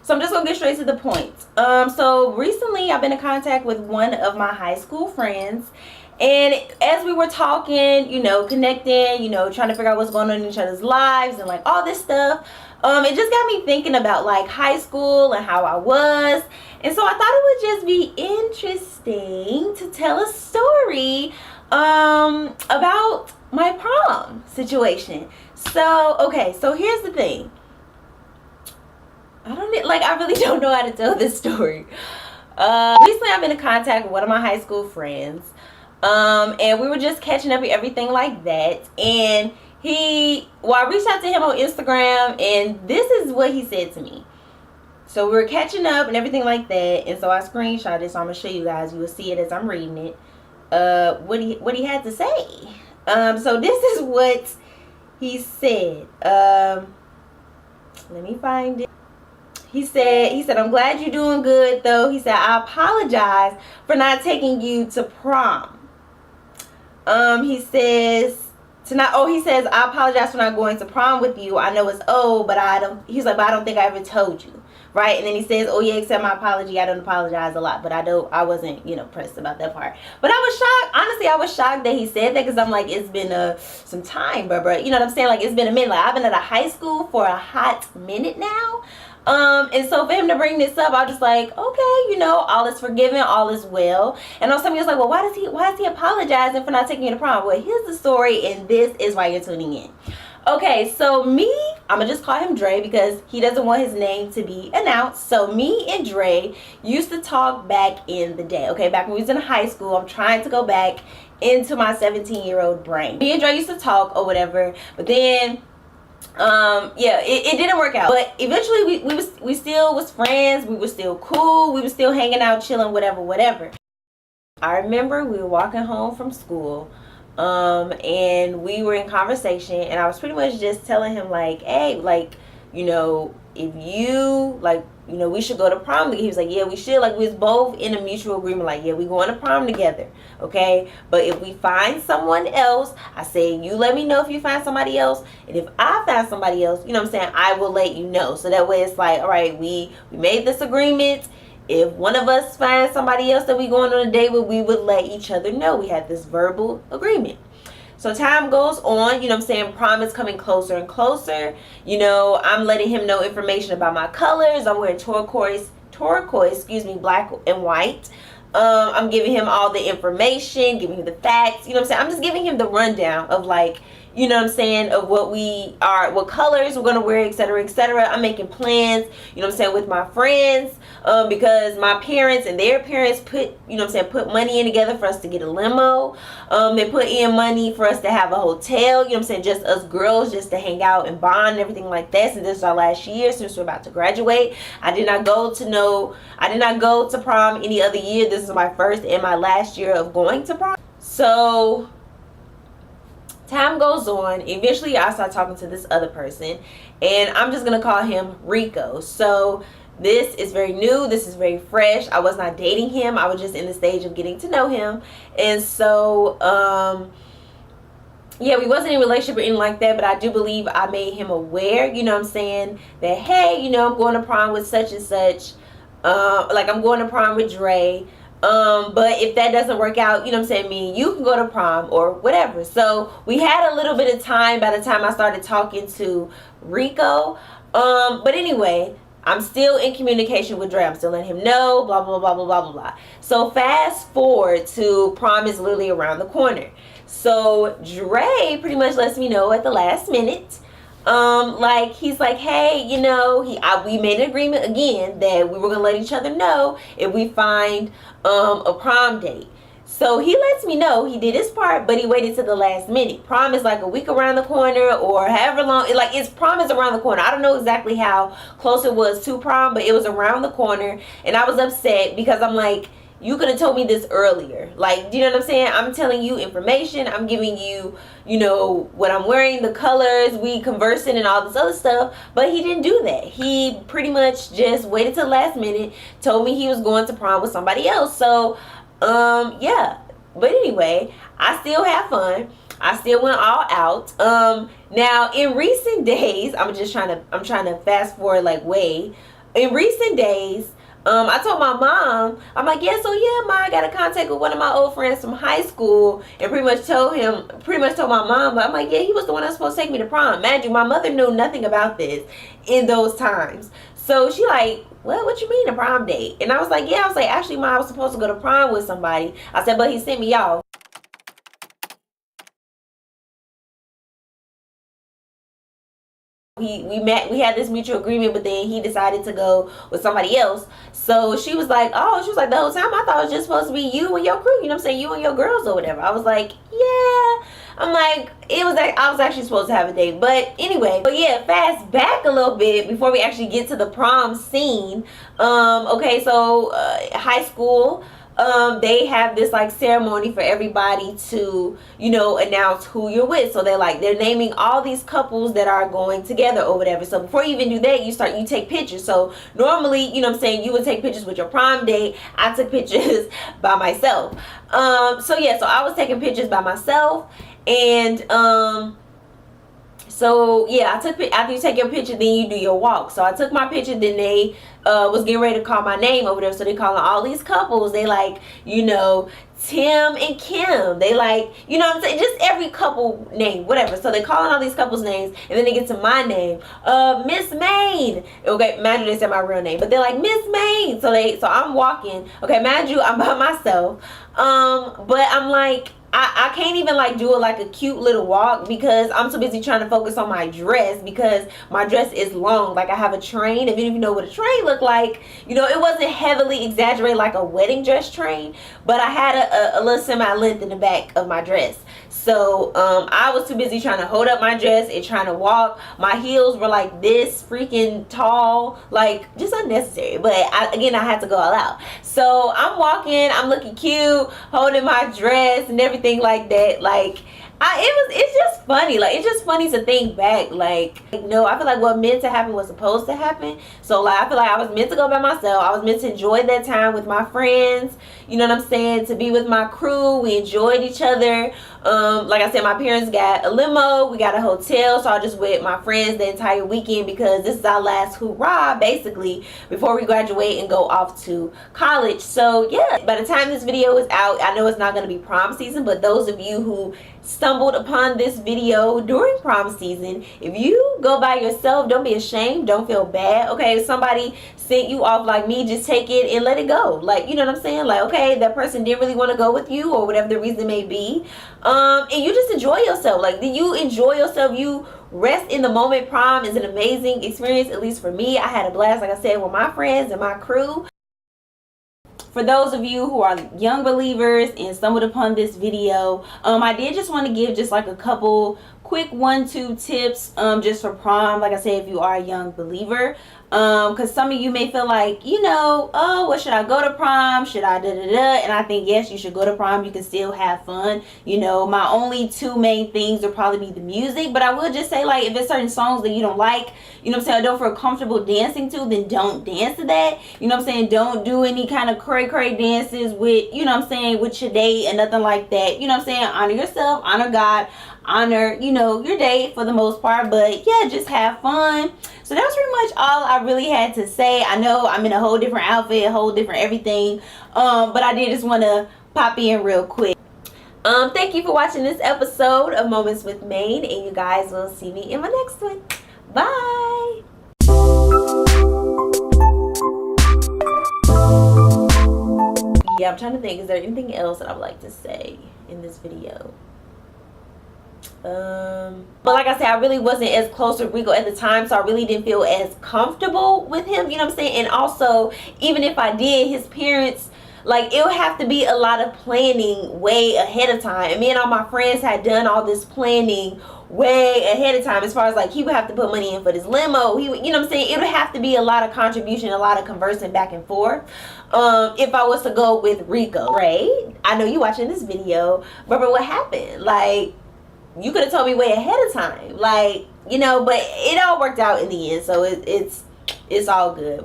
So I'm just gonna get straight to the point. So recently I've been in contact with one of my high school friends, and as we were talking, connecting, trying to figure out what's going on in each other's lives and like all this stuff, it just got me thinking about like high school and how I was. And so I thought it would just be interesting to tell a story about my prom situation. So, okay, so here's the thing. I really don't know how to tell this story. Recently I've been in contact with one of my high school friends. And we were just catching up and everything like that. And I reached out to him on Instagram, and this is what he said to me. So we were catching up and everything like that. And so I screenshot it, so I'm going to show you guys. You will see it as I'm reading it. What he had to say. So this is what he said. Let me find it. He said, I'm glad you're doing good though. He said, I apologize for not taking you to prom. He says, I apologize for not going to prom with you. I know it's old, but I don't think I ever told you. Right? And then he says, oh yeah, accept my apology. I don't apologize a lot, but I wasn't, pressed about that part. But I was shocked. Honestly, I was shocked that he said that, because I'm like, it's been some time, bro. You know what I'm saying? Like, it's been a minute. Like, I've been at a high school for a hot minute now. And so for him to bring this up, I was just like, okay, all is forgiven, all is well. And on somebody was like, well, why is he apologizing for not taking you to prom? Well, here's the story, and this is why you're tuning in. Okay, so I'm gonna just call him Dre because he doesn't want his name to be announced. So me and Dre used to talk back in the day, okay, back when we was in high school. I'm trying to go back into my 17-year-old brain. Me and Dre used to talk or whatever, but then it didn't work out. But eventually we still was friends. We were still cool. We were still hanging out, chilling, whatever. I remember we were walking home from school, and we were in conversation, and I was pretty much just telling him like, hey, like, if you like, we should go to prom. He was like, yeah, we should. Like, we was both in a mutual agreement, like, yeah, we going to prom together, okay? But if we find someone else, I say, you let me know if you find somebody else, and if I find somebody else, you know what I'm saying, I will let you know. So that way it's like, all right, we made this agreement. If one of us finds somebody else that we going on a date with, we would let each other know. We had this verbal agreement. So time goes on, prom is coming closer and closer. I'm letting him know information about my colors. I'm wearing turquoise, black and white. I'm giving him all the information, giving him the facts, I'm just giving him the rundown of like, of what we are, what colors we're going to wear, etc., etc. I'm making plans, with my friends, because my parents and their parents put, put money in together for us to get a limo. They put in money for us to have a hotel, just us girls, just to hang out and bond and everything like that. Since this is our last year, since we're about to graduate, I did not go to prom any other year. This is my first and my last year of going to prom. So time goes on. Eventually I start talking to this other person, and I'm just gonna call him Rico. So this is very new, this is very fresh. I was not dating him, I was just in the stage of getting to know him. And so yeah, we wasn't in a relationship or anything like that, but I do believe I made him aware, that hey, I'm going to prom with such and such, like I'm going to prom with Dre. But if that doesn't work out, me and you can go to prom or whatever. So we had a little bit of time by the time I started talking to Rico. But anyway, I'm still in communication with Dre. I'm still letting him know, blah, blah, blah, blah, blah, blah, blah. So fast forward to prom is literally around the corner. So Dre pretty much lets me know at the last minute. Like he's like, hey, we made an agreement again that we were gonna let each other know if we find a prom date. So he lets me know he did his part, but he waited to the last minute. Prom is like a week around the corner, or however long. Prom is around the corner. I don't know exactly how close it was to prom, but it was around the corner, and I was upset because I'm like, you could have told me this earlier. Like, do you know what I'm saying? I'm telling you information. I'm giving you, what I'm wearing, the colors, we conversing and all this other stuff. But he didn't do that. He pretty much just waited till the last minute, told me he was going to prom with somebody else. So, yeah. But anyway, I still have fun. I still went all out. Now, in recent days, I'm trying to fast forward like way. in recent days, I told my mom, I'm like, yeah, so yeah, ma, I got a contact with one of my old friends from high school, and pretty much told my mom, but I'm like, yeah, he was the one that's supposed to take me to prom. Imagine, my mother knew nothing about this in those times. So she like, what you mean a prom date? And I was like, yeah, I was like, actually, ma, I was supposed to go to prom with somebody. I said, but he sent me off. We had this mutual agreement, but then he decided to go with somebody else. So she was like, oh, she was like, the whole time I thought it was just supposed to be you and your crew, you know what I'm saying, you and your girls or whatever. I was like, yeah. I'm like, I was actually supposed to have a date. But anyway, but yeah, fast back a little bit before we actually get to the prom scene. Okay, so high school, they have this like ceremony for everybody to, you know, announce who you're with. So they're naming all these couples that are going together or whatever. So before you even do that, you take pictures. So normally, you know what I'm saying, you would take pictures with your prom date. I took pictures by myself. So yeah, so I was taking pictures by myself. And so yeah, after you take your picture, then you do your walk. So I took my picture, then they was getting ready to call my name over there. So they calling all these couples. They like, you know, Tim and Kim. They like, you know what I'm saying, just every couple name, whatever. So they calling all these couples names, and then they get to my name, Miss Maine. Okay, imagine they said my real name, but they're like Miss Maine. So I'm walking. Okay, imagine I'm by myself. But I'm like, I can't even like do a cute little walk because I'm so busy trying to focus on my dress, because my dress is long. Like I have a train. If you know what a train look like, you know, it wasn't heavily exaggerated like a wedding dress train, but I had a little semi-length in the back of my dress. So I was too busy trying to hold up my dress and trying to walk. My heels were like this freaking tall, like just unnecessary. But I had to go all out. So I'm walking, I'm looking cute, holding my dress and everything like that. Like it's just funny. Like it's just funny to think back. Like, you know, I feel like what meant to happen was supposed to happen. So like I feel like I was meant to go by myself. I was meant to enjoy that time with my friends. You know what I'm saying? To be with my crew. We enjoyed each other. Like I said, my parents got a limo. We got a hotel. So I just with my friends the entire weekend, because this is our last hoorah basically before we graduate and go off to college. So yeah, by the time this video is out, I know it's not going to be prom season, but those of you who stumbled upon this video during prom season, if you go by yourself, don't be ashamed, don't feel bad. Okay, if somebody sent you off like me, just take it and let it go. Like, you know what I'm saying, like, okay, that person didn't really want to go with you or whatever the reason may be, and you just enjoy yourself. Like, you enjoy yourself, you rest in the moment. Prom is an amazing experience, at least for me. I had a blast, like I said, with my friends and my crew. For those of you who are young believers and stumbled upon this video, I did just want to give just like a couple quick 1-2 tips just for prom. Like I said, if you are a young believer, because some of you may feel like, you know, oh, well, should I go to prom? Should I and I think yes, you should go to prom. You can still have fun. You know, my only two main things would probably be the music, but I will just say, like, if there's certain songs that you don't like, you know what I'm saying, I don't feel comfortable dancing to, then don't dance to that. You know what I'm saying, don't do any kind of cray dances with, you know what I'm saying, with your date and nothing like that. You know what I'm saying, honor yourself, honor God, honor, you know, your date for the most part. But yeah, just have fun. So that's pretty much all I really had to say. I know I'm in a whole different outfit, a whole different everything, but I did just want to pop in real quick. Thank you for watching this episode of Moments with Maine, and you guys will see me in my next one. Bye. Yeah, I'm trying to think, is there anything else that I would like to say in this video? But like I said, I really wasn't as close with Rico at the time, so I really didn't feel as comfortable with him, you know what I'm saying? And also, even if I did, his parents, like, it would have to be a lot of planning way ahead of time. And me and all my friends had done all this planning way ahead of time, as far as like he would have to put money in for this limo, he would, you know what I'm saying, it would have to be a lot of contribution, a lot of conversing back and forth, if I was to go with Rico. Right, I know you watching this video, but what happened? Like, you could have told me way ahead of time, like, you know, but it all worked out in the end, so it's all good.